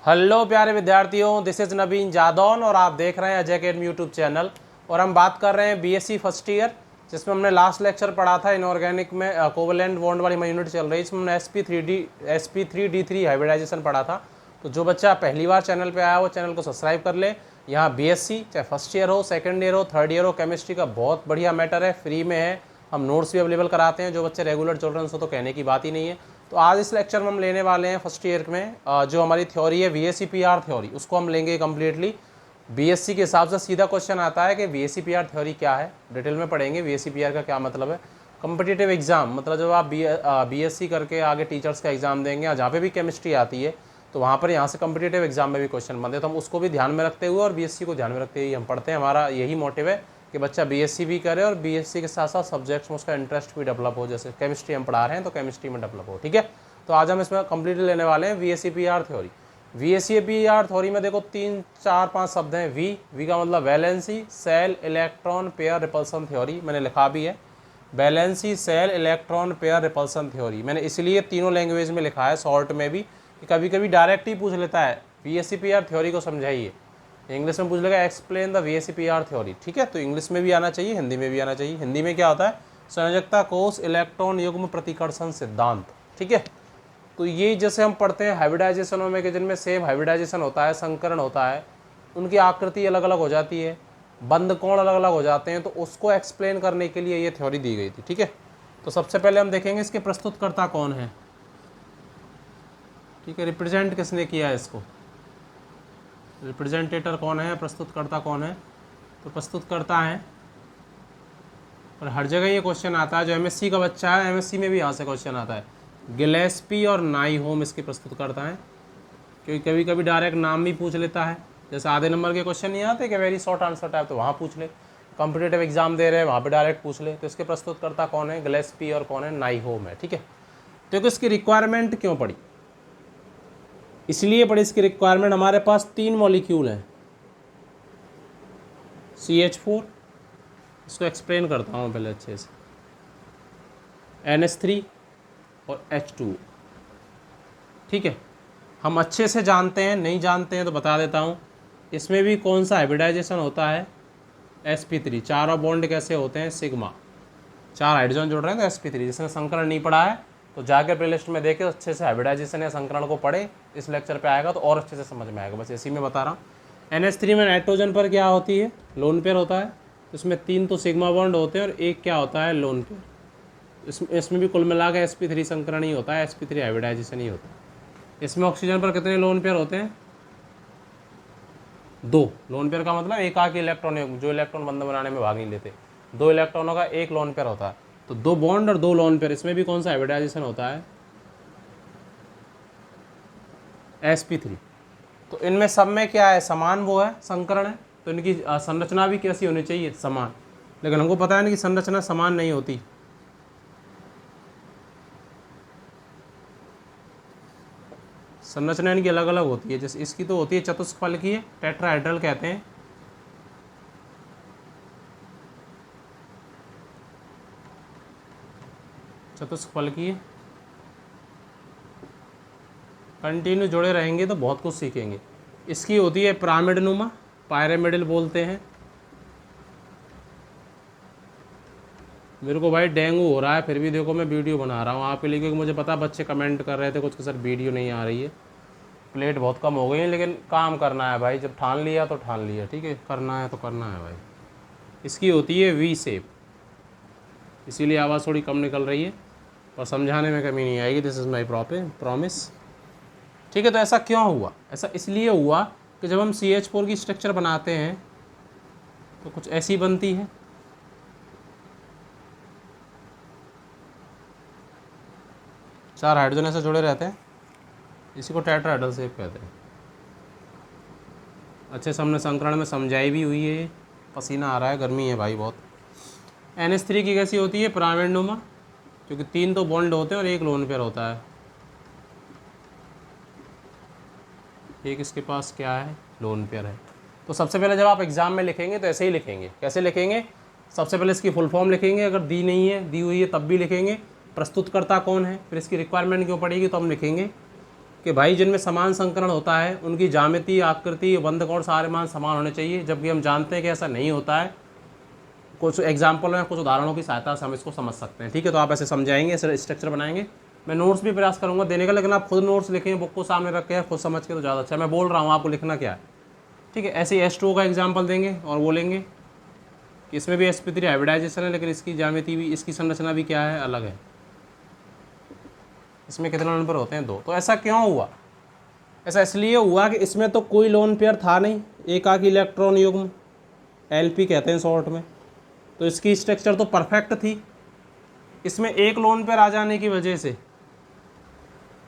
Hello प्यारे विद्यार्थियों, this is नवीन जादौन और आप देख रहे हैं अजय अकेडमी यूट्यूब चैनल। और हम बात कर रहे हैं बीएससी फर्स्ट ईयर, जिसमें हमने लास्ट लेक्चर पढ़ा था इनऑर्गेनिक में कोवेलेंट बॉन्ड वाली यूनिट चल रही है। इसमें हमने sp3d3 हाइब्रिडाइजेशन पढ़ा था। तो जो बच्चा पहली बार चैनल पे आया वो चैनल को सब्सक्राइब कर ले। यहाँ बीएससी चाहे फर्स्ट ईयर हो, सेकेंड ईयर हो, थर्ड ईयर हो, केमिस्ट्री का बहुत बढ़िया मैटर है, फ्री में है। हम नोट्स भी अवेलेबल कराते हैं। जो बच्चे रेगुलर चिल्ड्रंस हो तो कहने की बात ही नहीं है। तो आज इस लेक्चर में हम लेने वाले हैं फर्स्ट ईयर में जो हमारी थ्योरी है VSEPR थ्योरी, उसको हम लेंगे कम्प्लीटली। बीएससी के हिसाब से सीधा क्वेश्चन आता है कि VSEPR थ्योरी क्या है, डिटेल में पढ़ेंगे VSEPR का क्या मतलब है। कम्पिटिटिव एग्जाम मतलब जब आप बीएससी करके आगे टीचर्स का एग्जाम देंगे या जहाँ पे भी केमिस्ट्री आती है तो वहाँ पर यहाँ से कम्पिटिटिव एग्जाम में भी क्वेश्चन बनते हैं। तो हम उसको भी ध्यान में रखते हुए और बीएससी को ध्यान में रखते हुए हम पढ़ते हैं। हमारा यही मोटिव है कि बच्चा बीएससी भी करे और बीएससी के साथ साथ सब्जेक्ट्स में उसका इंटरेस्ट भी डेवलप हो। जैसे केमिस्ट्री हम पढ़ा रहे हैं तो केमिस्ट्री में डेवलप हो, ठीक है। तो आज हम इसमें कंप्लीटली लेने वाले हैं VSEPR थ्योरी। VSEPR थ्योरी में देखो 3 4 5 शब्द हैं। वी का मतलब valency, shell, electron pair repulsion theory, मैंने लिखा भी है। Valency, shell, electron pair repulsion theory मैंने इसलिए तीनों लैंग्वेज में लिखा है, शॉर्ट में भी, कि कभी कभी डायरेक्ट ही पूछ लेता है VSEPR थ्योरी को समझाइए। इंग्लिश में पूछ लेगा एक्सप्लेन द VSEPR थ्योरी, ठीक है। तो इंग्लिश में भी आना चाहिए, हिंदी में भी आना चाहिए। हिंदी में क्या होता है, संयोजकता कोष इलेक्ट्रॉन युग्म प्रतिकर्षण सिद्धांत, ठीक है। तो ये जैसे हम पढ़ते हैं हाइब्रिडाइजेशनों में कि जिनमें सेम हाइब्रिडाइजेशन होता है, संकरण होता है, उनकी आकृति अलग अलग हो जाती है, बंद कोण अलग अलग हो जाते हैं, तो उसको एक्सप्लेन करने के लिए ये थ्योरी दी गई थी, ठीक है। तो सबसे पहले हम देखेंगे इसके प्रस्तुतकर्ता कौन है, ठीक है। रिप्रेजेंट किसने किया है इसको, रिप्रेजेंटेटर कौन है, प्रस्तुतकर्ता कौन है। तो प्रस्तुतकर्ता है, और हर जगह ये क्वेश्चन आता है। जो एमएससी का बच्चा है, एमएससी में भी यहाँ से क्वेश्चन आता है। गिलेस्पी और नाइहोम इसके प्रस्तुतकर्ता हैं, क्योंकि कभी कभी डायरेक्ट नाम भी पूछ लेता है। जैसे आधे नंबर के क्वेश्चन नहीं आते कि वेरी शॉर्ट आंसर टाइप, तो वहाँ पूछ ले। कॉम्पिटिटिव एग्जाम दे रहे हैं वहाँ पे डायरेक्ट पूछ ले। तो इसके प्रस्तुतकर्ता कौन है, गिलेस्पी और कौन है, नाइहोम है, ठीक है। तो इसकी रिक्वायरमेंट क्यों पड़ी, इसलिए पड़ी इसकी रिक्वायरमेंट, हमारे पास 3 मॉलिक्यूल हैं CH4, इसको एक्सप्लेन करता हूँ पहले अच्छे से, NH3 और H2, ठीक है। हम अच्छे से जानते हैं, नहीं जानते हैं तो बता देता हूँ। इसमें भी कौन सा हाइब्रिडाइजेशन होता है, sp3। चारों बॉन्ड कैसे होते हैं, सिग्मा, 4 हाइड्रोजन जुड़ रहे हैं तो sp3। जिसने संकरण नहीं पढ़ा है तो जाकर प्लेलिस्ट में देखे, अच्छे से हाइब्रिडाइजेशन या संकरण को पढ़े, इस लेक्चर पे आएगा तो और अच्छे से समझ में आएगा। बस इसी में बता रहा हूँ। NH3 में नाइट्रोजन पर क्या होती है, लोन पेयर होता है। इसमें 3 तो सिग्मा बॉन्ड होते हैं और एक क्या होता है, लोन पेयर। इसमें भी कुल मिला के sp3 संकरण ही होता है, sp3 हाइब्रिडाइजेशन ही होता है। इसमें ऑक्सीजन पर कितने लोन पेयर होते हैं, 2। लोन पेयर का मतलब एक आके इलेक्ट्रॉन, जो इलेक्ट्रॉन बंधन बनाने में भाग नहीं लेते, 2 इलेक्ट्रॉनों का एक लोन पेयर होता है। तो 2 बॉन्ड और 2 लोन पेयर। इसमें भी कौन सा हाइब्रिडाइजेशन होता है, sp3। तो इनमें सब में क्या है, समान वो है, संकरण है। तो इनकी संरचना भी कैसी होनी चाहिए, समान। लेकिन हमको पता है ना कि संरचना समान नहीं होती। संरचना इनकी अलग अलग होती है। जैसे इसकी तो होती है चतुष्फलकीय, टेट्राहेड्रल कहते हैं। चतुष्फलकीय, कंटिन्यू जुड़े रहेंगे तो बहुत कुछ सीखेंगे। इसकी होती है पिरामिड नुमा, पायरामिडल बोलते हैं। मेरे को भाई डेंगू हो रहा है, फिर भी देखो मैं वीडियो बना रहा हूँ आपके लिए, क्योंकि मुझे पता बच्चे कमेंट कर रहे थे कुछ कि सर वीडियो नहीं आ रही है, प्लेट बहुत कम हो गई है। लेकिन काम करना है भाई, जब ठान लिया तो ठान लिया, ठीक है, करना है तो करना है भाई। इसकी होती है V शेप, इसीलिए आवाज़ थोड़ी कम निकल रही है, और समझाने में कमी नहीं आएगी। दिस इज़ माई प्रॉमिस, ठीक है। तो ऐसा क्यों हुआ, ऐसा इसलिए हुआ कि जब हम CH4 की स्ट्रक्चर बनाते हैं तो कुछ ऐसी बनती है। चार हाइड्रोजन ऐसे जुड़े रहते हैं, इसी को टेट्राहेड्रल शेप कहते हैं। अच्छे से हमने संकरण में समझाई भी हुई है। पसीना आ रहा है, गर्मी है भाई बहुत। NH3 की कैसी होती है, पिरामिड नुमा, क्योंकि 3 तो बॉन्ड होते हैं और एक लोन पेयर होता है। एक इसके पास क्या है, लोन पेयर है। तो सबसे पहले जब आप एग्जाम में लिखेंगे तो ऐसे ही लिखेंगे। कैसे लिखेंगे, सबसे पहले इसकी फुल फॉर्म लिखेंगे, अगर दी नहीं है, दी हुई है तब भी लिखेंगे। प्रस्तुतकर्ता कौन है, फिर इसकी रिक्वायरमेंट क्यों पड़ेगी तो हम लिखेंगे। कि भाई जिनमें समान संकरण होता है उनकी ज्यामिति, आकृति, बंध कोण सारे मान समान होने चाहिए, जबकि हम जानते हैं कि ऐसा नहीं होता है। कुछ एग्जाम्पल में, कुछ उदाहरणों की सहायता से हम इसको समझ सकते हैं। ठीक है, तो आप ऐसे समझाएंगे, ऐसे स्ट्रक्चर बनाएंगे। मैं नोट्स भी प्रयास करूंगा देने का, लेकिन आप खुद नोट्स लिखें, बुक को सामने रख के खुद समझ के तो ज़्यादा अच्छा है। मैं बोल रहा हूँ आपको लिखना क्या है। ठीक है, ऐसे ही H2O का एग्जाम्पल देंगे और बोलेंगे कि इसमें भी sp3 हाइब्रिडाइजेशन है, लेकिन इसकी ज्यामिति भी, इसकी संरचना भी क्या है, अलग है। इसमें कितने लोन पेयर होते हैं, 2। तो ऐसा क्यों हुआ? ऐसा इसलिए हुआ कि इसमें तो कोई लोन पेयर था नहीं, एकाकी इलेक्ट्रॉन युग्म, LP कहते हैं शॉर्ट में। तो इसकी स्ट्रक्चर तो परफेक्ट थी। इसमें एक लोन पेयर आ जाने की वजह से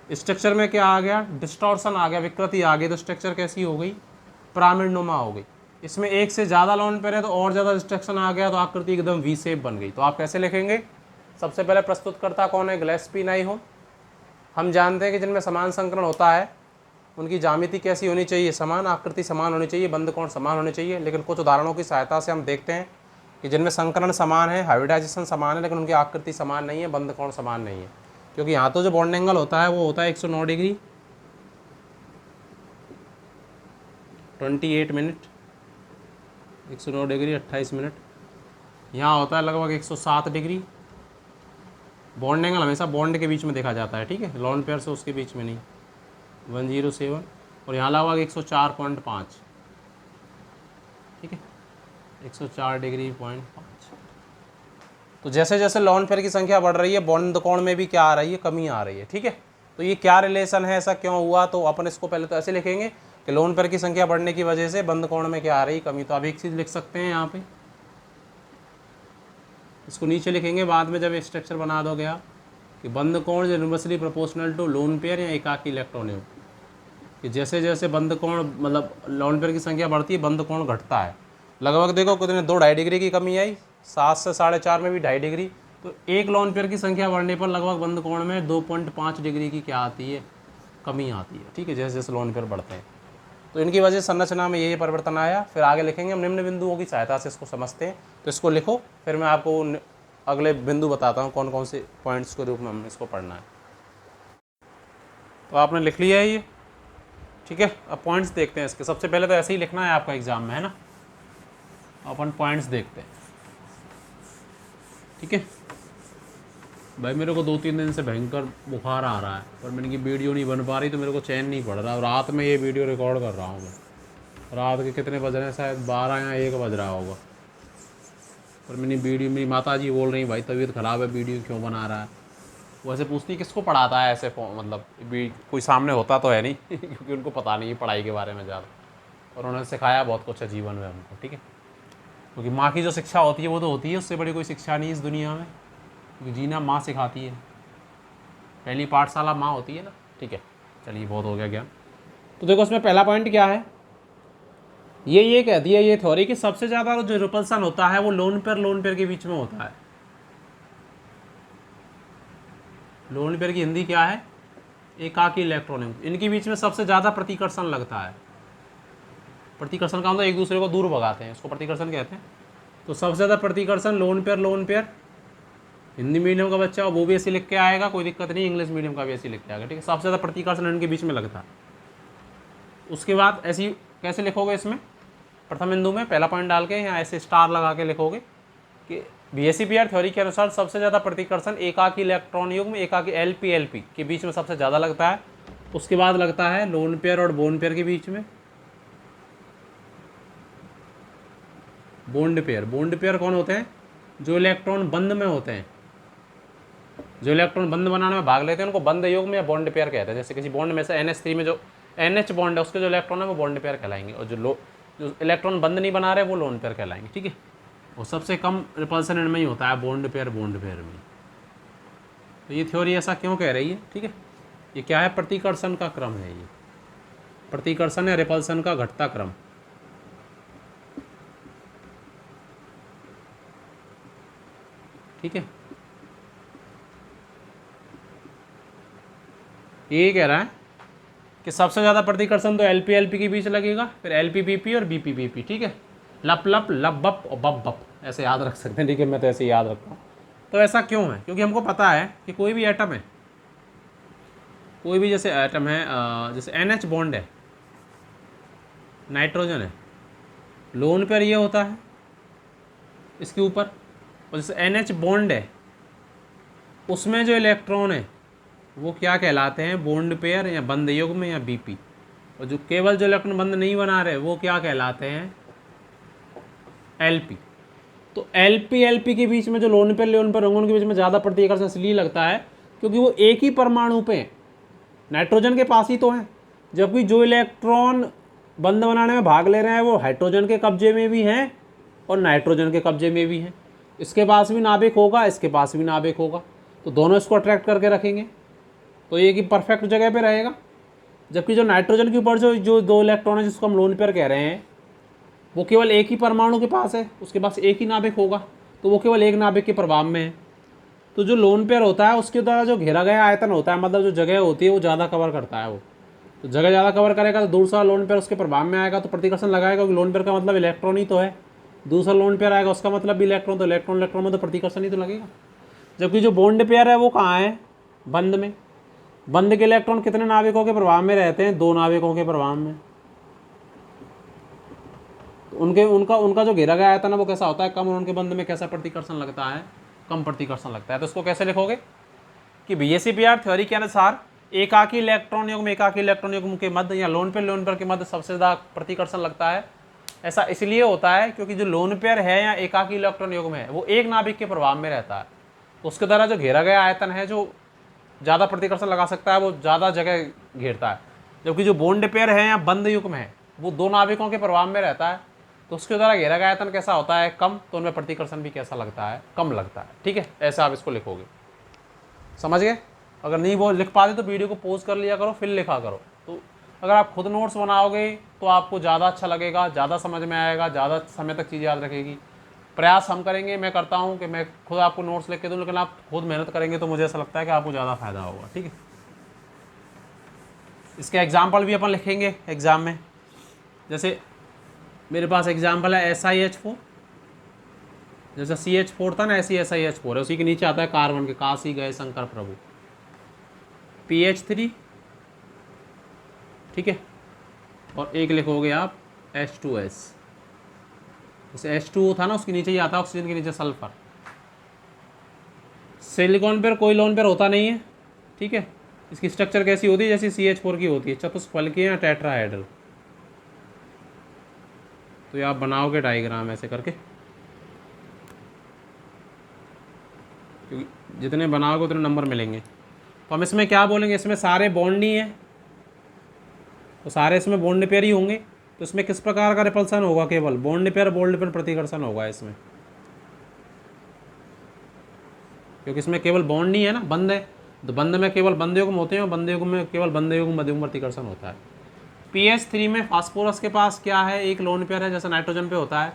स्ट्रक्चर में क्या आ गया, डिस्टॉर्शन आ गया, विकृति आ गई। तो स्ट्रक्चर कैसी हो गई, पिरामिडनुमा हो गई। इसमें एक से ज़्यादा लोन पेयर है तो और ज़्यादा डिस्ट्रक्शन आ गया, तो आकृति एकदम वी शेप बन गई। तो आप कैसे लिखेंगे? सबसे पहले प्रस्तुतकर्ता कौन है, गिलेस्पी नाइहोम। हम जानते हैं कि जिनमें समान संकरण होता है उनकी ज्यामिति कैसी होनी चाहिए, समान, आकृति समान होनी चाहिए, बंध कोण समान होने चाहिए। लेकिन कुछ उदाहरणों की सहायता से हम देखते हैं कि जिनमें संकरण समान है, हाइब्रिडाइजेशन समान है, लेकिन उनकी आकृति समान नहीं है, बंध कोण समान नहीं है। क्योंकि यहाँ तो जो बॉन्ड एंगल होता है वो होता है 109 डिग्री 28 मिनट, 109 डिग्री 28 मिनट। यहाँ होता है लगभग 107 डिग्री। बॉन्ड एंगल हमेशा बॉन्ड के बीच में देखा जाता है। ठीक है, लोन पेयर से उसके बीच में नहीं, 107। और यहाँ लगभग 104.5। ठीक है, 104 डिग्री 0.5। तो जैसे जैसे लोन पेयर की संख्या बढ़ रही है, बॉन्ड कोण में भी क्या आ रही है, कमी आ रही है। ठीक है, तो ये क्या रिलेशन है, ऐसा क्यों हुआ? तो अपन इसको पहले तो ऐसे लिखेंगे कि लोन पेयर की संख्या बढ़ने की वजह से बंध कोण में क्या आ रही है, कमी। तो आप एक चीज़ लिख सकते हैं यहाँ पे, इसको नीचे लिखेंगे बाद में जब स्ट्रक्चर बना दोगे आप, कि बंध कोण universally proportional to lone pair या एकाकी इलेक्ट्रॉन युग्म। कि जैसे जैसे बंध कोण, मतलब लोन पेयर की संख्या बढ़ती है, बंध कोण घटता है। लगभग देखो कितने, 2-2.5 डिग्री की कमी आई, 7 से 4.5 में भी 2.5 डिग्री। तो एक लोन पेयर की संख्या बढ़ने पर लगभग बंध कोण में 2.5 डिग्री की क्या आती है, कमी आती है। ठीक है, जैसे जैसे लोन पेयर बढ़ते हैं तो इनकी वजह से संरचना में यही परिवर्तन आया। फिर आगे लिखेंगे हम निम्न बिंदुओं की सहायता से इसको समझते हैं। तो इसको लिखो, फिर मैं आपको अगले बिंदु बताता हूँ कौन कौन से पॉइंट्स के रूप में हमें इसको पढ़ना है। तो आपने लिख लिया है ये। ठीक है, अब पॉइंट्स देखते हैं इसके। सबसे पहले तो ऐसे ही लिखना है आपका एग्जाम में, है ना। अपन पॉइंट्स देखते हैं। ठीक है भाई, मेरे को 2-3 दिन से भयंकर बुखार आ रहा है, पर मैंने की वीडियो नहीं बन पा रही, तो मेरे को चैन नहीं पड़ रहा। रात में ये वीडियो रिकॉर्ड कर रहा हूँ मैं। रात के कितने बज रहे हैं, शायद 12 या 1 बज रहा होगा। पर मैंने वीडियो, मेरी माता जी बोल रही भाई तबीयत ख़राब है, वीडियो क्यों बना रहा है। वो ऐसे पूछती किसको पढ़ाता है ऐसे, मतलब कोई सामने होता तो है नहीं क्योंकि उनको पता नहीं है पढ़ाई के बारे में ज़्यादा, और उन्होंने सिखाया बहुत कुछ है जीवन में हमको। ठीक है, क्योंकि माँ की जो शिक्षा होती है वो तो होती है, उससे बड़ी कोई शिक्षा नहीं इस दुनिया में, क्योंकि जीना माँ सिखाती है। पहली पाठशाला माँ होती है ना। ठीक है, चलिए बहुत हो गया ज्ञान। तो देखो इसमें पहला पॉइंट क्या है, ये कहती है ये थ्योरी कि सबसे ज़्यादा जो रिपल्सन होता है वो लोन पेयर के बीच में होता है। लोन पेयर की हिंदी क्या है, एकाकी इलेक्ट्रॉन। इनके बीच में सबसे ज़्यादा प्रतिकर्षण लगता है। प्रतिकर्षण का मतलब एक दूसरे को दूर भगाते हैं, इसको प्रतिकर्षण कहते हैं। तो सबसे ज़्यादा प्रतिकर्षण लोन पेयर। हिंदी मीडियम का बच्चा वो भी ऐसे लिख के आएगा, कोई दिक्कत नहीं, इंग्लिश मीडियम का भी ऐसे लिख के आएगा। ठीक है, सबसे ज़्यादा प्रतिकर्षण इनके बीच में लगता है। उसके बाद ऐसी कैसे लिखोगे, इसमें प्रथम बिंदु में पहला पॉइंट डाल के यहाँ ऐसे स्टार लगा के लिखोगे कि BSEPR थ्योरी के अनुसार सबसे ज़्यादा प्रतिकर्षण एकाकी इलेक्ट्रॉन युग्म, एकाकी LP के बीच में सबसे ज़्यादा लगता है। उसके बाद लगता है लोन पेयर और बोन पेयर के बीच में। बॉन्ड पेयर कौन होते हैं, जो इलेक्ट्रॉन बंध में होते हैं, जो इलेक्ट्रॉन बंध बनाने में भाग लेते हैं, उनको बंध युग्म या बॉन्ड पेयर कहते हैं। जैसे किसी बॉन्ड में से NH3 में जो NH बॉन्ड है उसके जो इलेक्ट्रॉन है वो बॉन्ड पेयर कहलाएंगे, और जो इलेक्ट्रॉन बंद नहीं बना रहे वो लोन पेयर कहलाएंगे। ठीक है, और सबसे कम रिपल्सन इनमें ही होता है, बॉन्ड पेयर में। तो ये थ्योरी ऐसा क्यों कह रही है। ठीक है, ये क्या है, प्रतिकर्षण का क्रम है, ये प्रतिकर्षण या रिपल्सन का घटता क्रम। ठीक है, ये कह रहा है कि सबसे ज़्यादा प्रतिकर्षण तो LP के बीच लगेगा, फिर LPBP और BPBP। ठीक है, लप बप और बप ऐसे याद रख सकते हैं। ठीक है, मैं तो ऐसे याद रखता हूँ। तो ऐसा क्यों है, क्योंकि हमको पता है कि कोई भी एटम है, कोई भी जैसे एटम है, जैसे NH बॉन्ड है, नाइट्रोजन है, लोन पेयर ये होता है इसके ऊपर। और जैसे NH बॉन्ड है, उसमें जो इलेक्ट्रॉन है वो क्या कहलाते हैं, बॉन्ड पेयर या बंद युग्म या BP। और जो केवल जो इलेक्ट्रॉन बंद नहीं बना रहे वो क्या कहलाते हैं, LP। तो LP के बीच में जो लोन पेयर होंगे उनके बीच में ज़्यादा प्रतिकर्षण इसलिए लगता है क्योंकि वो एक ही परमाणु पे हैं, नाइट्रोजन के पास ही तो हैं। जबकि जो इलेक्ट्रॉन बंद बनाने में भाग ले रहे हैं वो हाइड्रोजन के कब्जे में भी हैं और नाइट्रोजन के कब्जे में भी हैं। इसके पास भी नाभिक होगा, इसके पास भी नाभिक होगा, तो दोनों इसको अट्रैक्ट करके रखेंगे, तो ये कि परफेक्ट जगह पे रहेगा। जबकि जो नाइट्रोजन के ऊपर जो जो दो इलेक्ट्रॉन है जिसको हम लोन पेयर कह रहे हैं, वो केवल एक ही परमाणु के पास है, उसके पास एक ही नाभिक होगा, तो वो केवल एक नाभिक के प्रभाव में है। तो जो लोन पेयर होता है उसके द्वारा जो घेरा गया आयतन होता है, मतलब जो जगह होती है वो ज़्यादा कवर करता है। वो तो जगह ज़्यादा कवर करेगा तो दूसरा लोन पेयर उसके प्रभाव में आएगा, तो प्रतिकर्षण लगाएगा, क्योंकि लोन पेयर का मतलब इलेक्ट्रॉन ही तो है। दूसरा लोन पेयर आएगा उसका मतलब भी इलेक्ट्रॉन, तो इलेक्ट्रॉन इलेक्ट्रॉन में तो प्रतिकर्षण ही तो लगेगा। जबकि जो बॉन्ड पेयर है वो कहाँ है, बंद में। बंद के इलेक्ट्रॉन कितने नाविकों के प्रभाव में रहते हैं, दो नाविकों के प्रभाव में। उनके उनका उनका जो घेरा गया आयतन है वो कैसा होता है, कम, और उनके बंद में कैसा प्रतिकर्षण लगता है, कम प्रतिकर्षण लगता है। तो इसको कैसे लिखोगे कि BSEPR थ्योरी के अनुसार एकाकी इलेक्ट्रॉन युग्म के मध्य या लोन पेयर के मध्य सबसे ज़्यादा प्रतिकर्षण लगता है। ऐसा इसलिए होता है क्योंकि जो लोन पेयर है या एकाकी इलेक्ट्रॉन युग्म है वो एक नाभिक के प्रभाव में रहता है, तो उसके द्वारा जो घेरा गया आयतन है जो ज़्यादा प्रतिकर्षण लगा सकता है वो ज़्यादा जगह घेरता है। जबकि जो बॉन्ड पेयर है या बंद युग्म है वो दो नाभिकों के प्रभाव में रहता है, तो उसके द्वारा घेरा गया आयतन कैसा होता है, कम, तो उनमें प्रतिकर्षण भी कैसा लगता है, कम लगता है। ठीक है, ऐसा आप इसको लिखोगे। समझ गए? अगर नहीं वो लिख पाते तो वीडियो को पॉज कर लिया करो, फिर लिखा करो। तो अगर आप खुद नोट्स बनाओगे तो आपको ज़्यादा अच्छा लगेगा, ज़्यादा समझ में आएगा, ज़्यादा समय तक चीज़ याद रखेगी। प्रयास हम करेंगे, मैं करता हूँ कि मैं खुद आपको नोट्स लिख के दूँ, लेकिन आप खुद मेहनत करेंगे तो मुझे ऐसा लगता है कि आपको ज़्यादा फायदा होगा। ठीक है, इसके एग्जाम्पल भी अपन लिखेंगे एग्जाम में। जैसे मेरे पास एग्जाम्पल है SiH4, जैसे CH4 था ना, ऐसी SiH4 है, उसी के नीचे आता है कार्बन के, काशी गए शंकर प्रभु, PH3, ठीक है, और एक लिखोगे आप H2S। जैसे H2O था ना उसके नीचे ही आता है ऑक्सीजन के नीचे सल्फर। सिलिकॉन पर कोई लोन पेयर होता नहीं है, ठीक है। इसकी स्ट्रक्चर कैसी होती है, जैसी CH4 की होती है, चतुष्फलकीय या टेट्राहेड्रल। तो ये आप बनाओगे डायग्राम ऐसे करके, क्योंकि जितने बनाओगे उतने नंबर मिलेंगे। तो हम इसमें क्या बोलेंगे, इसमें सारे बॉन्ड ही हैं, तो सारे इसमें बॉन्ड पेयर ही होंगे। तो इसमें किस प्रकार का रिपल्सन होगा, केवल बॉन्ड पेयर प्रतिकर्षण होगा इसमें, क्योंकि इसमें केवल बॉन्ड ही है ना, बंद है, तो बंद में केवल बंद युग्म होते हैं और बंद युग्म में केवल बंद युग्म मध्य युग्म प्रतिकर्षण होता है। PH3 में फास्फोरस के पास क्या है, एक लोन पेयर है, जैसे नाइट्रोजन पे होता है,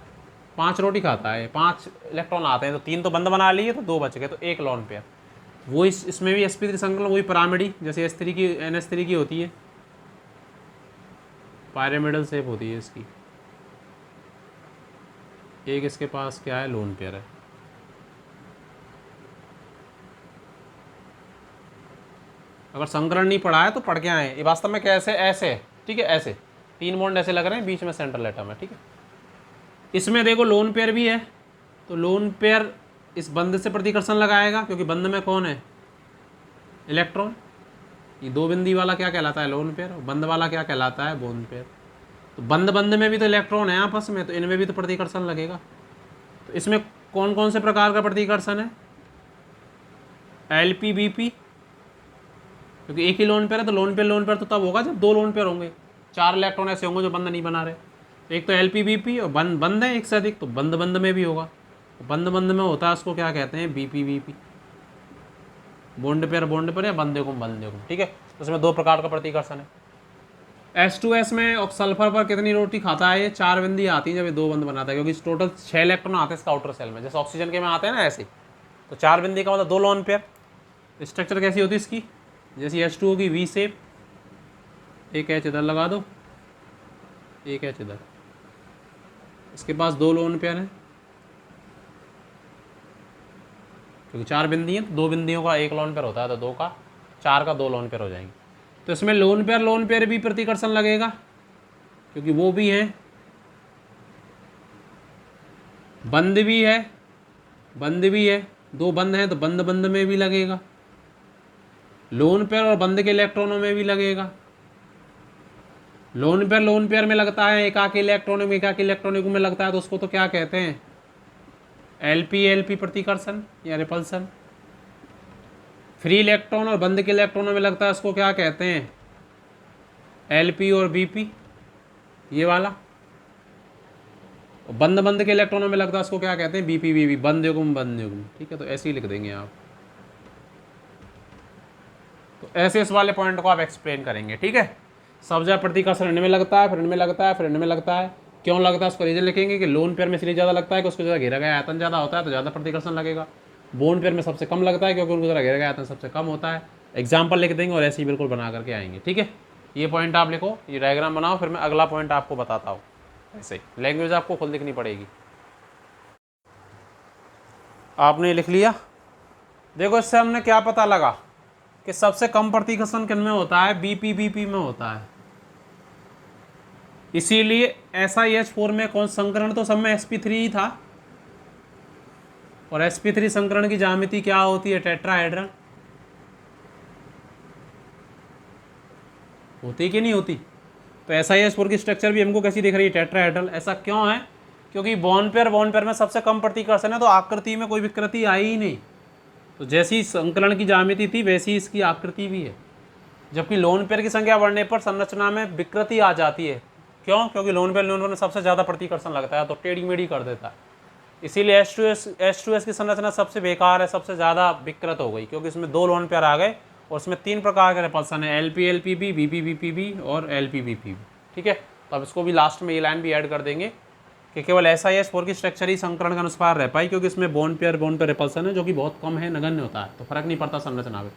5 रोटी खाता है, 5 इलेक्ट्रॉन आते हैं, तो 3 तो बंद बना लिए, तो 2 बच गए, तो एक लोन पेयर। वो इसमें भी sp3 संकलन वही पिरामिडी, जैसे S3 की NH3 की होती है, पायरामिडल शेप होती है इसकी। एक इसके पास क्या है, लोन पेयर है। अगर संकरण नहीं पढ़ा है तो पढ़ के आए, ये वास्तव में कैसे, ऐसे, ठीक है, ऐसे 3 बॉन्ड ऐसे लग रहे हैं, बीच में सेंट्रल एटम है, ठीक है। इसमें देखो लोन पेयर भी है, तो लोन पेयर इस बंद से प्रतिकर्षण लगाएगा, क्योंकि बंद में कौन है, इलेक्ट्रॉन। ये 2 बिंदी वाला क्या कहलाता है, लोन पेयर, और बंद वाला क्या कहलाता है, बॉन्ड पेयर। तो बंद बंद में भी तो इलेक्ट्रॉन है आपस में, तो इनमें भी तो प्रतिकर्षण लगेगा। तो इसमें कौन कौन से प्रकार का प्रतिकर्षण है, LP BP, क्योंकि एक ही लोन पेयर है, तो लोन पेयर तो तब होगा जब 2 लोन पेयर होंगे, 4 इलेक्ट्रॉन ऐसे होंगे जो बंद नहीं बना रहे। तो एक तो LP BP, और बंद है एक से अधिक, तो बंद बंद में भी होगा। तो बंद बंद में होता है, उसको क्या कहते हैं, BP BP, बॉन्ड पेयर या बंद युग्म, ठीक है। तो इसमें 2 प्रकार का प्रतिकर्षण है। H2S में सल्फर पर कितनी रोटी खाता है, ये 4 बिंदी आती है जब ये 2 बंद बनाता है, क्योंकि टोटल 6 इलेक्ट्रॉन आते हैं इसका आउटर सेल में, जैसे ऑक्सीजन के में आते हैं ना, ऐसे। तो 4 बिंदी का मतलब 2 लोन पेयर। स्ट्रक्चर कैसी होती है इसकी, जैसी H2O की V शेप, एक H इधर लगा दो, एक H इधर, इसके पास 2 लोन पेयर हैं, क्योंकि 4 बिंदी हैं, तो 2 बिंदियों का 1 लोन पेयर होता है, तो 2 का 4 का 2 लोन पेयर हो जाएंगे। तो इसमें लोन पेयर भी प्रतिकर्षण लगेगा क्योंकि वो भी है, बंद भी है, बंद भी है, दो बंद हैं तो बंद बंद में भी लगेगा, लोन पेयर और बंद के इलेक्ट्रॉनों में भी लगेगा। लोन पेयर में लगता है, एकाकी इलेक्ट्रॉनिक में लगता है, तो उसको तो क्या कहते हैं, एलपी प्रतिकर्षण या रिपल्सन। फ्री इलेक्ट्रॉन और बंद के इलेक्ट्रॉनों में लगता है, उसको क्या कहते हैं, एलपी और बीपी, ये वाला। बंद के इलेक्ट्रॉनों में लगता है, उसको क्या कहते हैं, बीपी बीपी, बंद युग्म। ठीक है, तो ऐसे ही लिख देंगे आप। तो ऐसे इस वाले पॉइंट को आप एक्सप्लेन करेंगे। ठीक है, सब जगह प्रतिकर्षण इनमें लगता है, फिर इनमें लगता है, फिर इनमें लगता है। क्यों लगता है उसको रीजन लिखेंगे कि लोन पेयर में इसलिए ज़्यादा लगता है कि उसको ज़्यादा घेरा गया आयतन ज़्यादा होता है तो ज़्यादा प्रतिकर्षण लगेगा। बोन पेयर में सबसे कम लगता है क्योंकि उनको ज़रा घेरा गया आयतन सबसे कम होता है। एग्जाम्पल लिख देंगे और ऐसे ही बिल्कुल बना करके आएंगे। ठीक है, ये पॉइंट आप लिखो, ये डायग्राम बनाओ, फिर मैं अगला पॉइंट आपको बताता हूँ। ऐसे ही लैंग्वेज आपको खुद लिखनी पड़ेगी। आपने लिख लिया। देखो इससे हमने क्या पता लगा कि सबसे कम प्रतिकर्षण किन में होता है, बीपी में होता है। इसीलिए SiH4 में कौन संकरण, तो सब में sp3 ही था, और sp3 संकरण की ज्यामिति क्या होती है, टेट्राहेड्रल होती कि नहीं होती। तो SiH4 की स्ट्रक्चर भी हमको कैसी दिख रही है, टेट्राहेड्रल। ऐसा क्यों है, क्योंकि बॉन्ड पेयर में सबसे कम प्रतिकर्षण है, तो आकृति में कोई विकृति आई ही नहीं। तो जैसी संकलन की ज्यामिति थी वैसी इसकी आकृति भी है। जबकि लोन पेयर की संख्या बढ़ने पर संरचना में विकृति आ जाती है। क्यों, क्योंकि लोन पेयर में सबसे ज़्यादा प्रतिकर्षण लगता है तो टेढ़ी मेढ़ी कर देता है। इसीलिए H2S की संरचना सबसे बेकार है, सबसे ज़्यादा विकृत हो गई, क्योंकि इसमें दो लोन पेयर आ गए और उसमें 3 प्रकार के रिपल्सन है, LP-LPB, BP-BPB और LP-BPB। ठीक है, तो अब इसको भी लास्ट में ये लाइन भी ऐड कर देंगे कि केवल SiH4 की स्ट्रक्चर ही संकरण के अनुसार रह पाई, क्योंकि इसमें बोन पेयर रिपल्सन है जो कि बहुत कम है, नगण्य होता है, तो फर्क नहीं पड़ता संरचना में।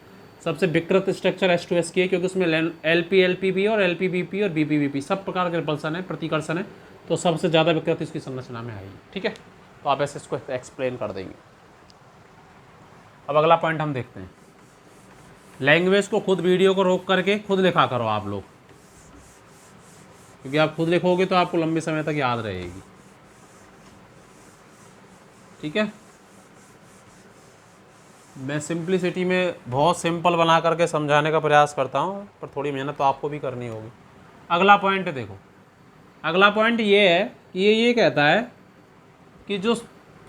सबसे विकृत स्ट्रक्चर H2S की है, क्योंकि उसमें LP-LPB और LP-BP और BP-BP सब प्रकार के रिपल्सन है, प्रतिकर्षण है, तो सबसे ज़्यादा विकृत इसकी संरचना में आई। ठीक है, तो आप ऐसे इसको एक्सप्लेन कर देंगे। अब अगला पॉइंट हम देखते हैं। लैंग्वेज को खुद वीडियो को रोक करके खुद लिखा करो आप लोग, क्योंकि आप खुद लिखोगे तो आपको लंबे समय तक याद रहेगी। ठीक है, मैं सिंप्लिसिटी में बहुत सिंपल बना करके समझाने का प्रयास करता हूँ, पर थोड़ी मेहनत तो आपको भी करनी होगी। अगला पॉइंट देखो, अगला पॉइंट ये है कि ये कहता है कि जो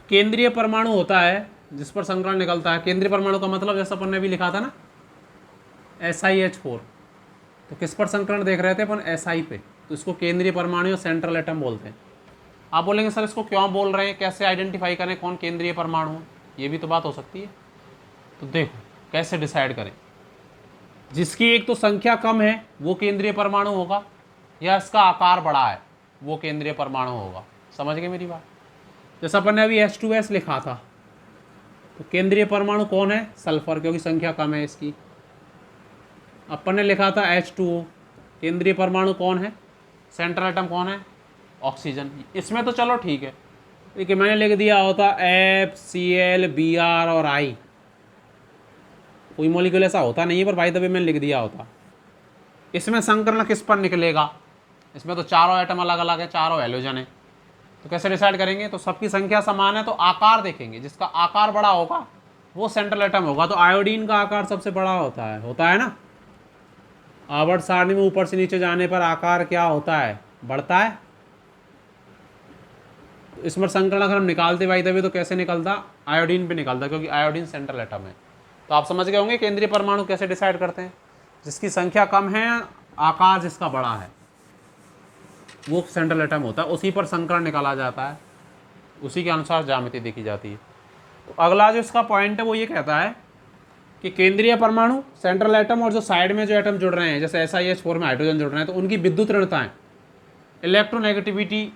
केंद्रीय परमाणु होता है जिस पर संकरण निकलता है, केंद्रीय परमाणु का मतलब जैसा अपन ने भी लिखा था ना SiH4, तो किस पर संकरण देख रहे थे अपन, SI पे, तो इसको केंद्रीय परमाणु या सेंट्रल एटम बोलते हैं। आप बोलेंगे सर इसको क्यों बोल रहे हैं, कैसे आइडेंटिफाई करें कौन केंद्रीय परमाणु है, ये भी तो बात हो सकती है। तो देखो कैसे डिसाइड करें, जिसकी एक तो संख्या कम है वो केंद्रीय परमाणु होगा, या इसका आकार बड़ा है वो केंद्रीय परमाणु होगा। समझ गए मेरी बात। जैसा अपन ने अभी H2S लिखा था, तो केंद्रीय परमाणु कौन है, सल्फर, क्योंकि संख्या कम है इसकी। अपन ने लिखा था H2O, केंद्रीय परमाणु कौन है, सेंट्रल एटम कौन है, ऑक्सीजन। इसमें तो चलो ठीक है, लेकिन मैंने लिख दिया होता FCl Br और I, कोई मॉलिक्यूल ऐसा होता नहीं है, पर भाई तभी मैंने लिख दिया होता। इसमें संकरण किस पर निकलेगा, इसमें तो चारों एटम अलग अलग है, चारों हैलोजन है, तो कैसे डिसाइड करेंगे, तो सबकी संख्या समान है तो आकार देखेंगे, जिसका आकार बड़ा होगा वो सेंट्रल एटम होगा। तो आयोडीन का आकार सबसे बड़ा होता है ना। आवर्त सारणी में ऊपर से नीचे जाने पर आकार क्या होता है, बढ़ता है। तो इसमें संकरण अगर हम निकालते भाई तभी तो कैसे निकलता, आयोडीन पे निकलता, क्योंकि आयोडीन सेंट्रल एटम है। तो आप समझ गए होंगे केंद्रीय परमाणु कैसे डिसाइड करते हैं, जिसकी संख्या कम है, आकार जिसका बड़ा है वो सेंट्रल एटम होता है, उसी पर संकरण निकाला जाता है, उसी के अनुसार ज्यामिति देखी जाती है। तो अगला जो इसका पॉइंट है वो ये कहता है कि केंद्रीय परमाणु, सेंट्रल एटम और जो साइड में जो एटम जुड़ रहे हैं, जैसे SiH4 में हाइड्रोजन जुड़ रहे हैं, तो उनकी विद्युत ऋणताएं, इलेक्ट्रोनेगेटिविटी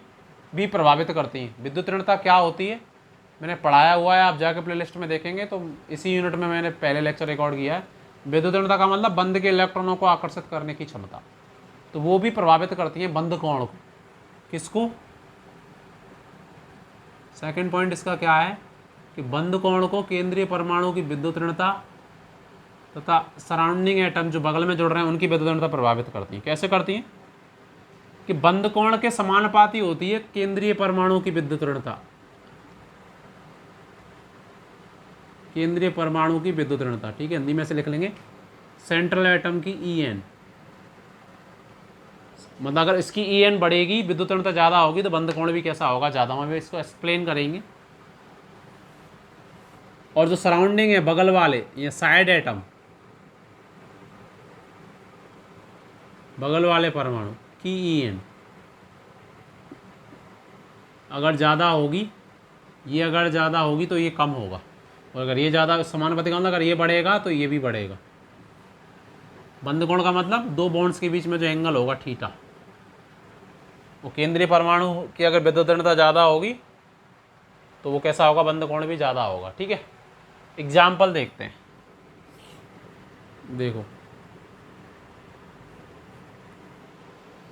भी प्रभावित करती हैं। विद्युत ऋणता क्या होती है मैंने पढ़ाया हुआ है, आप जाकर प्लेलिस्ट में देखेंगे, तो इसी यूनिट में मैंने पहले लेक्चर रिकॉर्ड किया है। विद्युत ऋणता का मतलब बंद के इलेक्ट्रॉनों को आकर्षित करने की क्षमता, तो वो भी प्रभावित करती है बंद कोण को। किसको, सेकंड पॉइंट इसका क्या है कि बंद कोण को केंद्रीय परमाणु की विद्युत ऋणता तथा सराउंडिंग एटम जो बगल में जुड़ रहे हैं उनकी विद्युत ऋणता प्रभावित करती हैं। कैसे करती हैं कि बंद कोण के समानुपाती होती है केंद्रीय परमाणु की विद्युत ऋणता, केंद्रीय परमाणु की विद्युत ऋणता। ठीक है, हिंदी में से लिख लेंगे सेंट्रल एटम की EN, मतलब अगर इसकी EN बढ़ेगी, विद्युत ऋणता ज़्यादा होगी, तो बंद कोण भी कैसा होगा, ज़्यादा होगा। इसको एक्सप्लेन करेंगे। और जो सराउंडिंग है बगल वाले, ये साइड एटम, बगल वाले परमाणु की EN अगर ज़्यादा होगी, ये अगर ज़्यादा होगी तो ये कम होगा, और अगर ये ज़्यादा समानुपाती का मतलब अगर ये बढ़ेगा तो ये भी बढ़ेगा। बंद कोण का मतलब दो बॉन्ड्स के बीच में जो एंगल होगा थीटा, वो केंद्रीय परमाणु की अगर विद्युत ऋणता ज़्यादा होगी तो वो कैसा होगा, बंद कोण भी ज़्यादा होगा। ठीक है, एग्जाम्पल देखते हैं। देखो,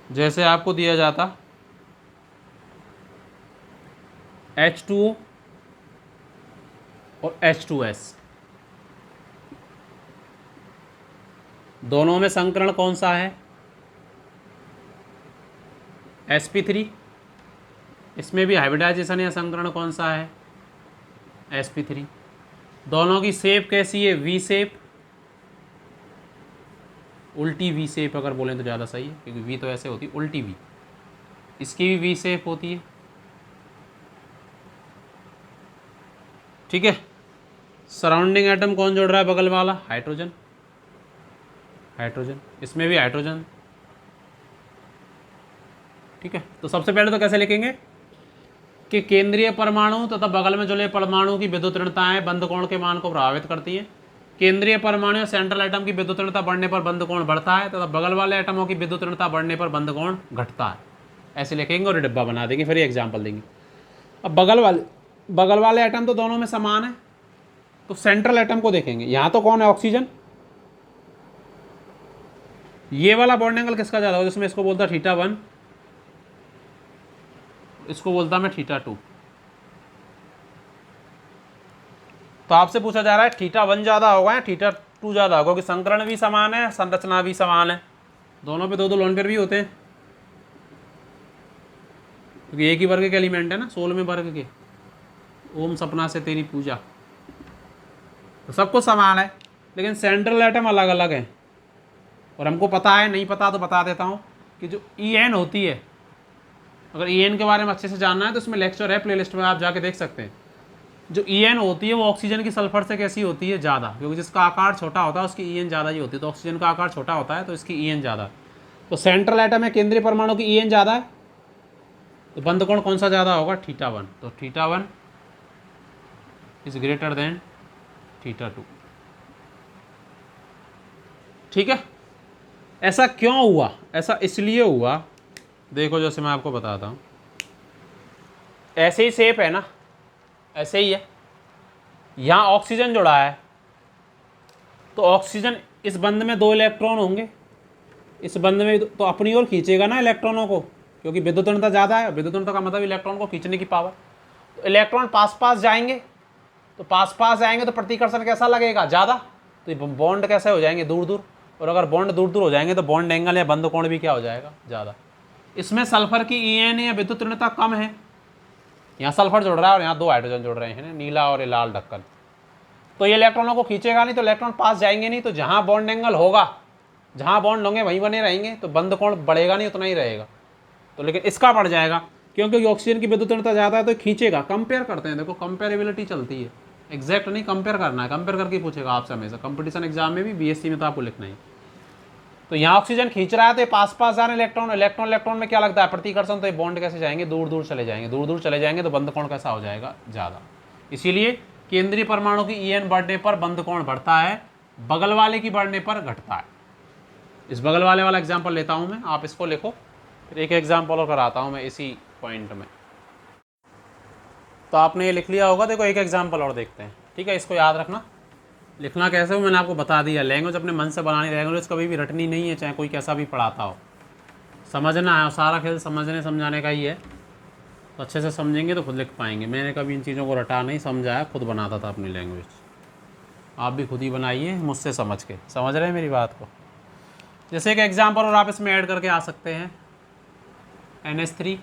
जैसे आपको दिया जाता H2O और H2S, दोनों में संकरण कौन सा है, sp3। इसमें भी हाइब्रिडाइजेशन या संकरण कौन सा है, sp3। दोनों की शेप कैसी है, V शेप, उल्टी V शेप अगर बोलें तो ज़्यादा सही है, क्योंकि V तो ऐसे होती है, उल्टी V। इसकी भी V शेप होती है। ठीक है, सराउंडिंग एटम कौन जोड़ रहा है, बगल वाला, हाइड्रोजन, हाइड्रोजन, इसमें भी हाइड्रोजन। ठीक है, तो सबसे पहले तो कैसे लिखेंगे कि केंद्रीय परमाणु तथा बगल में जुड़े परमाणु की विद्युत ऋणताएं बंद कोण के मान को प्रभावित करती हैं। केंद्रीय परमाणु या सेंट्रल एटम की विद्युत ऋणता बढ़ने पर बंद कोण बढ़ता है तथा बगल वाले एटमों की विद्युत ऋणता बढ़ने पर बंद कोण घटता है। ऐसे लिखेंगे और डिब्बा बना देंगे, फिर एग्जाम्पल देंगे। अब बगल वाले एटम तो दोनों में समान है, तो सेंट्रल एटम को देखेंगे। यहाँ तो कौन है, ऑक्सीजन। ये वाला बॉन्ड एंगल किसका ज़्यादा होगा, जिसमें इसको बोलता θ1, इसको बोलता मैं θ2। तो आपसे पूछा जा रहा है θ1 ज़्यादा होगा या θ2 ज़्यादा होगा, क्योंकि संकरण भी समान है, संरचना भी समान है, दोनों पे दो लोन पेयर भी होते हैं, क्योंकि एक ही वर्ग के एलिमेंट है ना, 16वें वर्ग के। ओम सपना से तेरी पूजा, तो सब कुछ समान है, लेकिन सेंट्रल एटम अलग अलग है। और हमको पता है, नहीं पता तो बता देता हूँ कि जो EN होती है, अगर EN के बारे में अच्छे से जानना है तो इसमें लेक्चर है, प्लेलिस्ट में आप जाके देख सकते हैं। जो EN होती है वो ऑक्सीजन की सल्फर से कैसी होती है, ज़्यादा, क्योंकि जिसका आकार छोटा होता है उसकी EN ज़्यादा ही होती है। तो ऑक्सीजन का आकार छोटा होता है तो इसकी EN ज़्यादा। तो सेंट्रल एटम है, केंद्रीय परमाणु की EN ज़्यादा है, तो बंद कोण कौन सा ज़्यादा होगा, θ1। तो θ1 इज ग्रेटर देन θ2। ठीक है, ऐसा क्यों हुआ, ऐसा इसलिए हुआ, देखो जैसे मैं आपको बताता हूँ, ऐसे ही शेप है ना, ऐसे ही है। यहाँ ऑक्सीजन जुड़ा है, तो ऑक्सीजन इस बंध में 2 इलेक्ट्रॉन होंगे, इस बंध में तो अपनी ओर खींचेगा ना इलेक्ट्रॉनों को, क्योंकि विद्युत ऋणता ज़्यादा है। विद्युत ऋणता का मतलब इलेक्ट्रॉन को खींचने की पावर। तो इलेक्ट्रॉन पास पास जाएंगे, तो पास पास जाएंगे तो प्रतिकर्षण कैसा लगेगा, ज़्यादा, तो बॉन्ड कैसे हो जाएंगे, दूर दूर। और अगर बॉन्ड दूर दूर हो जाएंगे तो बॉन्ड एंगल या बंद कोण भी क्या हो जाएगा, ज़्यादा। इसमें सल्फर की EN या विद्युत ऋणता कम है, यहाँ सल्फर जुड़ रहा है और यहाँ 2 हाइड्रोजन जुड़ रहे हैं, नीला और ये लाल ढक्कन। तो ये इलेक्ट्रॉनों को खींचेगा नहीं, तो इलेक्ट्रॉन पास जाएंगे नहीं, तो जहाँ बॉन्ड एंगल होगा, जहाँ बॉन्ड होंगे वहीं बने रहेंगे, तो बंद कोण बढ़ेगा नहीं, उतना ही रहेगा। तो लेकिन इसका बढ़ जाएगा, क्योंकि ऑक्सीजन की विद्युत ऋणता ज़्यादा है तो खींचेगा। कंपेयर करते हैं, देखो कंपेरेबिलिटी चलती है, एग्जैक्ट नहीं, कंपेयर करना है, कंपेयर करके पूछेगा आपसे हमेशा कंपटीशन एग्जाम में भी, BSc में तो आपको लिखना ही। तो यहाँ ऑक्सीजन खींच रहा है तो पास पास जा रहे इलेक्ट्रॉन, इलेक्ट्रॉन में क्या लगता है, प्रतिकर्षण, तो ये बॉन्ड कैसे जाएंगे, दूर दूर चले जाएंगे, दूर दूर चले जाएंगे, तो बंद कोण कैसा हो जाएगा, ज़्यादा। इसीलिए केंद्रीय परमाणु की EN बढ़ने पर बंद कोण बढ़ता है, बगल वाले की बढ़ने पर घटता है। इस बगल वाले वाला एग्जाम्पल लेता हूँ मैं, आप इसको लिखो, फिर एक एग्जाम्पल और कराता हूँ मैं इसी पॉइंट में। तो आपने ये लिख लिया होगा, देखो एक एग्जाम्पल और देखते हैं। ठीक है, इसको याद रखना, लिखना कैसे हो मैंने आपको बता दिया। लैंग्वेज अपने मन से बनानी, लैंग्वेज कभी भी रटनी नहीं है, चाहे कोई कैसा भी पढ़ाता हो, समझना है। सारा खेल समझने समझाने का ही है, तो अच्छे से समझेंगे तो खुद लिख पाएंगे। मैंने कभी इन चीज़ों को रटा नहीं, समझाया, खुद बनाता था अपनी लैंग्वेज। आप भी खुद ही बनाइए मुझसे समझ के, समझ रहे हैं मेरी बात को। जैसे एक एग्जांपल और आप इसमें ऐड करके आ सकते हैं, NH3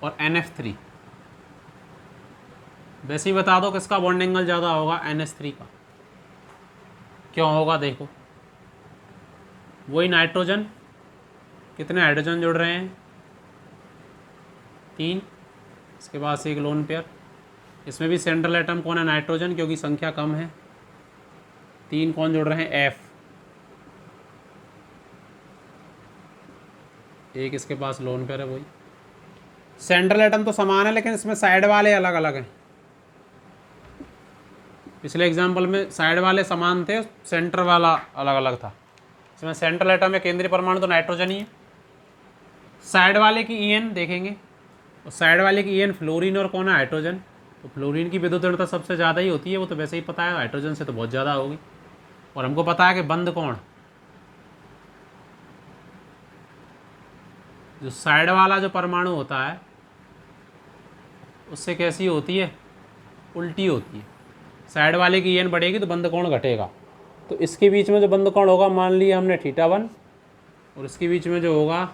और NF3। वैसे ही बता दो किसका बॉन्ड एंगल ज़्यादा होगा, NH3 का। क्यों होगा देखो, वही नाइट्रोजन, कितने हाइड्रोजन जुड़ रहे हैं, 3, इसके बाद से एक लोन पेयर। इसमें भी सेंट्रल एटम कौन है, नाइट्रोजन, क्योंकि संख्या कम है। 3 कौन जुड़ रहे हैं, F, एक इसके पास लोन पेयर है वही। सेंट्रल एटम तो समान है लेकिन इसमें साइड वाले अलग अलग हैं। पिछले एग्जाम्पल में साइड वाले समान थे, सेंटर वाला अलग अलग था। इसमें सेंट्रल एटम में केंद्रीय परमाणु तो नाइट्रोजन ही है। साइड वाले की EN देखेंगे, और साइड वाले की EN फ्लोरीन और कौन है, हाइड्रोजन। तो फ्लोरीन की विद्युत ऋणता सबसे ज़्यादा ही होती है, वो तो वैसे ही पता है, हाइड्रोजन से तो बहुत ज़्यादा होगी। और हमको पता है कि बंद कौन, जो साइड वाला जो परमाणु होता है उससे कैसी होती है, उल्टी होती है। साइड वाले की EN बढ़ेगी तो बंद कोण घटेगा। तो इसके बीच में जो बंद कोण होगा, मान लिया हमने θ1, और इसके बीच में जो होगा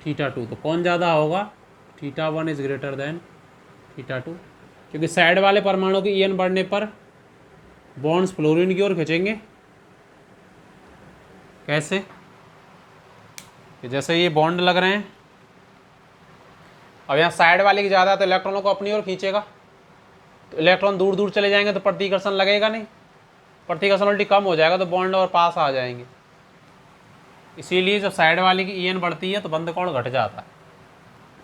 θ2, तो कौन ज़्यादा होगा, θ1 इज़ ग्रेटर देन θ2, क्योंकि साइड वाले परमाणु की EN बढ़ने पर बॉन्ड्स फ्लोरीन की ओर खींचेंगे। कैसे, कि जैसे ये बॉन्ड लग रहे हैं, अब यहाँ साइड वाले की ज़्यादा तो इलेक्ट्रॉनों को अपनी ओर खींचेगा, तो इलेक्ट्रॉन दूर दूर चले जाएंगे तो प्रतिकर्षण लगेगा नहीं, प्रतिकर्षण उल्टी कम हो जाएगा तो बॉन्ड और पास आ जाएंगे। इसीलिए जब साइड वाले की EN बढ़ती है तो बंद कोण घट जाता है।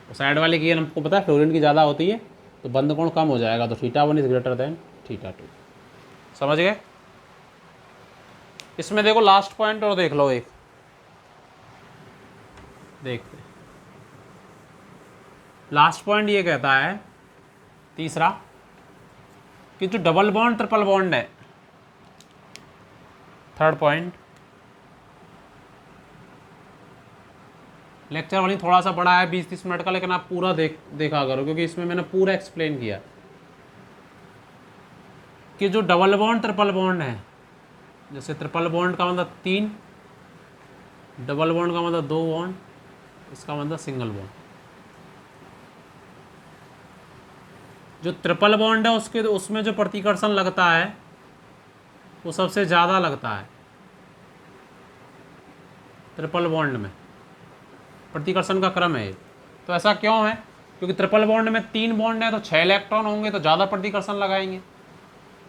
तो साइड वाले की EN हमको पता है फ्लोरीन की ज़्यादा होती है, तो बंद कोण कम हो जाएगा, तो θ1 इज़ ग्रेटर देन θ2। समझ गए। इसमें देखो लास्ट पॉइंट और देख लो, एक देखते हैं। लास्ट पॉइंट ये कहता है, तीसरा, कि जो डबल बॉन्ड ट्रिपल बॉन्ड है, थर्ड पॉइंट, लेक्चर वाली थोड़ा सा बड़ा है 20-30 मिनट का, लेकिन आप पूरा देखा करो, क्योंकि इसमें मैंने पूरा एक्सप्लेन किया कि जो डबल बॉन्ड ट्रिपल बॉन्ड है, जैसे ट्रिपल बॉन्ड का मतलब 3, डबल बॉन्ड का मतलब 2 बॉन्ड, इसका मतलब सिंगल बॉन्ड। जो ट्रिपल बॉन्ड है उसमें जो प्रतिकर्षण लगता है वो सबसे ज़्यादा लगता है। ट्रिपल बॉन्ड में प्रतिकर्षण का क्रम है ये। तो ऐसा क्यों है, क्योंकि ट्रिपल बॉन्ड में 3 बॉन्ड है तो 6 इलेक्ट्रॉन होंगे तो ज़्यादा प्रतिकर्षण लगाएंगे।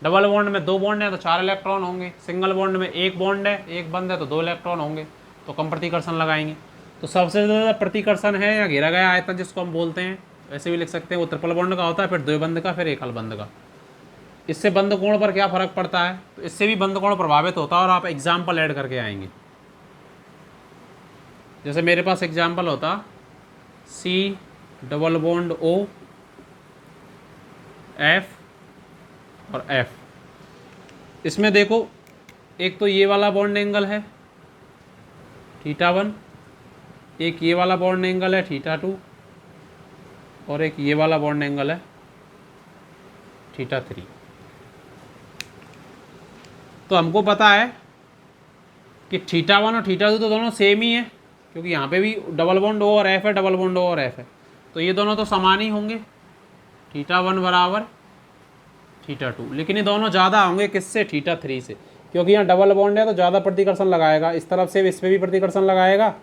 डबल बॉन्ड में 2 बॉन्ड है तो 4 इलेक्ट्रॉन होंगे। सिंगल बॉन्ड में 1 बॉन्ड है, 1 बंद है तो 2 इलेक्ट्रॉन होंगे, तो कम प्रतिकर्षण लगाएंगे। तो सबसे ज़्यादा प्रतिकर्षण है या घेरा गया आयतन जिसको हम बोलते हैं, वैसे भी लिख सकते हैं, वो ट्रिपल बॉन्ड का होता है, फिर 2 बंद का, फिर 1 हल बंद का। इससे बंद कोण पर क्या फ़र्क पड़ता है, तो इससे भी बंद कोण प्रभावित होता है, और आप एग्जाम्पल ऐड करके आएंगे। जैसे मेरे पास एग्जाम्पल होता C double bond O F और F। इसमें देखो, एक तो ये वाला बॉन्ड एंगल है θ1, एक ये वाला बॉन्ड एंगल है θ2, और एक ये वाला बॉन्ड एंगल है θ3। तो हमको पता है कि θ1 और θ2 तो दोनों सेम ही है, क्योंकि यहाँ पे भी डबल बॉन्ड O और F है, डबल बॉन्ड O और F है, तो ये दोनों तो समान ही होंगे, θ1 बराबर θ2। लेकिन ये दोनों ज़्यादा होंगे किससे, θ3 से, क्योंकि यहाँ डबल बॉन्ड है तो ज़्यादा प्रतिकर्षण लगाएगा। इस तरफ से इस पर भी प्रतिकर्षण लगाएगा,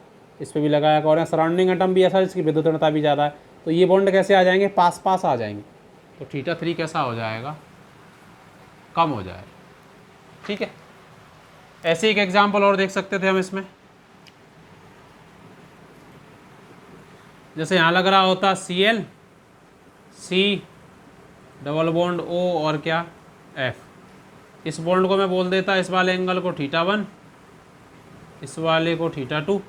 इस पर भी लगाएगा, और यहाँ सराउंडिंग एटम भी ऐसा जिसकी विद्युत ऋणता भी ज़्यादा है, तो ये बॉन्ड कैसे आ जाएंगे, पास पास आ जाएंगे, तो θ3 कैसा हो जाएगा, कम हो जाएगा। ठीक है। ऐसे एक एग्जाम्पल और देख सकते थे हम इसमें, जैसे यहाँ लग रहा होता Cl, C double bond O और क्या F। इस बॉन्ड को मैं बोल देता इस वाले एंगल को θ1, इस वाले को θ2,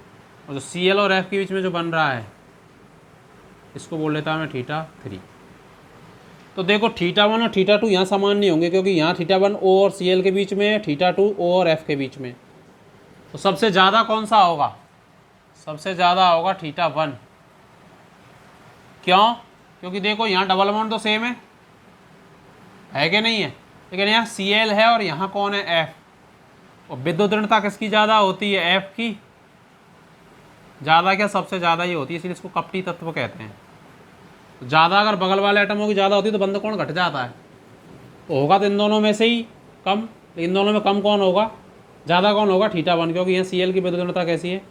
और जो Cl और F के बीच में जो बन रहा है इसको बोल लेता मैं θ3। तो देखो θ1 और θ2 यहाँ समान नहीं होंगे, क्योंकि यहाँ θ1 O और Cl के बीच में, θ2 O और F के बीच में। तो सबसे ज़्यादा कौन सा होगा, सबसे ज़्यादा होगा θ1। क्यों, क्योंकि देखो यहाँ डबल बॉन्ड तो सेम है कि नहीं है, लेकिन यहाँ Cl है और यहाँ कौन है, F। और विद्युत ऋणता किसकी ज़्यादा होती है, F की ज़्यादा, क्या सबसे ज़्यादा ही होती है, इसलिए इसको कपटी तत्व कहते हैं। तो ज़्यादा अगर बगल वाले एटमों की ज़्यादा होती है तो बंध कोण घट जाता है। तो होगा तो इन दोनों में से ही कम, इन दोनों में कम कौन होगा, ज़्यादा कौन होगा, θ1, क्योंकि यहाँ Cl की विद्युत ऋणता कैसी है,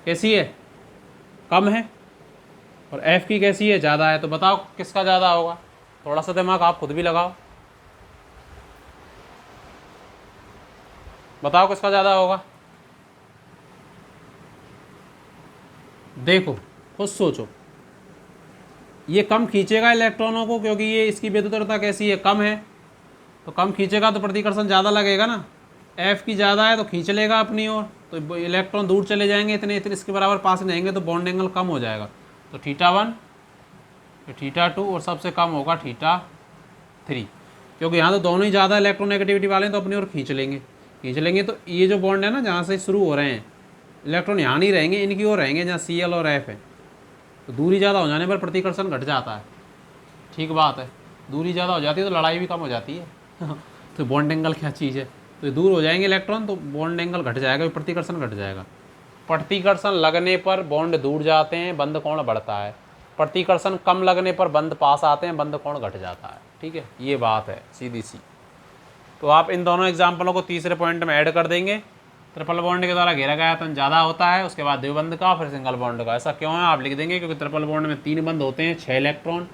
कैसी है, कम है, और F की कैसी है, ज़्यादा है। तो बताओ किसका ज़्यादा होगा, थोड़ा सा दिमाग आप खुद भी लगाओ, बताओ किसका ज़्यादा होगा। देखो खुद सोचो, ये कम खींचेगा इलेक्ट्रॉनों को, क्योंकि ये इसकी विद्युत ऋणता कैसी है, कम है, तो कम खींचेगा तो प्रतिकर्षण ज़्यादा लगेगा ना। F की ज़्यादा है तो खींच लेगा अपनी ओर, तो इलेक्ट्रॉन दूर चले जाएंगे, इतने इतने इसके बराबर पास रहेंगे, तो बॉन्ड एंगल कम हो जाएगा। तो θ1, θ2 और सबसे कम होगा θ3, क्योंकि यहाँ तो दोनों ही ज़्यादा इलेक्ट्रोनेगेटिविटी वाले हैं, तो अपनी ओर खींच लेंगे। तो ये जो बॉन्ड है ना, जहाँ से शुरू हो रहे हैं इलेक्ट्रॉन, यहाँ नहीं रहेंगे, इनकी ओर रहेंगे जहाँ Cl और F है। तो दूरी ज़्यादा हो जाने पर प्रतिकर्षण घट जाता है, ठीक बात है। दूरी ज़्यादा हो जाती है तो लड़ाई भी कम हो जाती है तो बॉन्ड एंगल क्या चीज़ है, तो ये दूर हो जाएंगे इलेक्ट्रॉन तो बॉन्ड एंगल घट जाएगा, प्रतिकर्षण घट जाएगा। प्रतिकर्षण लगने पर बॉन्ड दूर जाते हैं, बंध कोण बढ़ता है। प्रतिकर्षण कम लगने पर बंध पास आते हैं, बंध कोण घट जाता है। ठीक है, ये बात है सीधी सी। तो आप इन दोनों एग्जाम्पलों को तीसरे पॉइंट में ऐड कर देंगे। ट्रिपल बॉन्ड के द्वारा घेरा गया आयतन ज़्यादा होता है, उसके बाद द्विबंध का, फिर सिंगल बॉन्ड का। ऐसा क्यों है आप लिख देंगे, क्योंकि ट्रिपल बॉन्ड में 3 बंध होते हैं, 6 इलेक्ट्रॉन,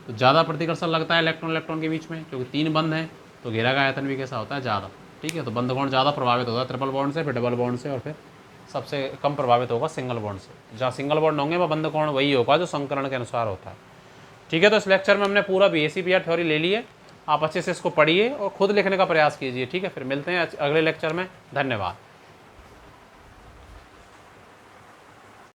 तो ज़्यादा प्रतिकर्षण लगता है इलेक्ट्रॉन इलेक्ट्रॉन के बीच में, क्योंकि 3 बंध हैं, तो घेरा गया आयतन भी कैसा होता है, ज़्यादा। ठीक है, तो बंध कोण ज़्यादा प्रभावित होता है ट्रिपल बॉन्ड से, फिर डबल बॉन्ड से, और फिर सबसे कम प्रभावित होगा सिंगल बॉन्ड से। जहाँ सिंगल बॉन्ड होंगे वह बंध कोण वही होगा जो संकरण के अनुसार होता है। ठीक है, तो इस लेक्चर में हमने पूरा BAC-PR थ्योरी ले ली है। आप अच्छे से इसको पढ़िए और खुद लिखने का प्रयास कीजिए। ठीक है, फिर मिलते हैं अगले लेक्चर में। धन्यवाद।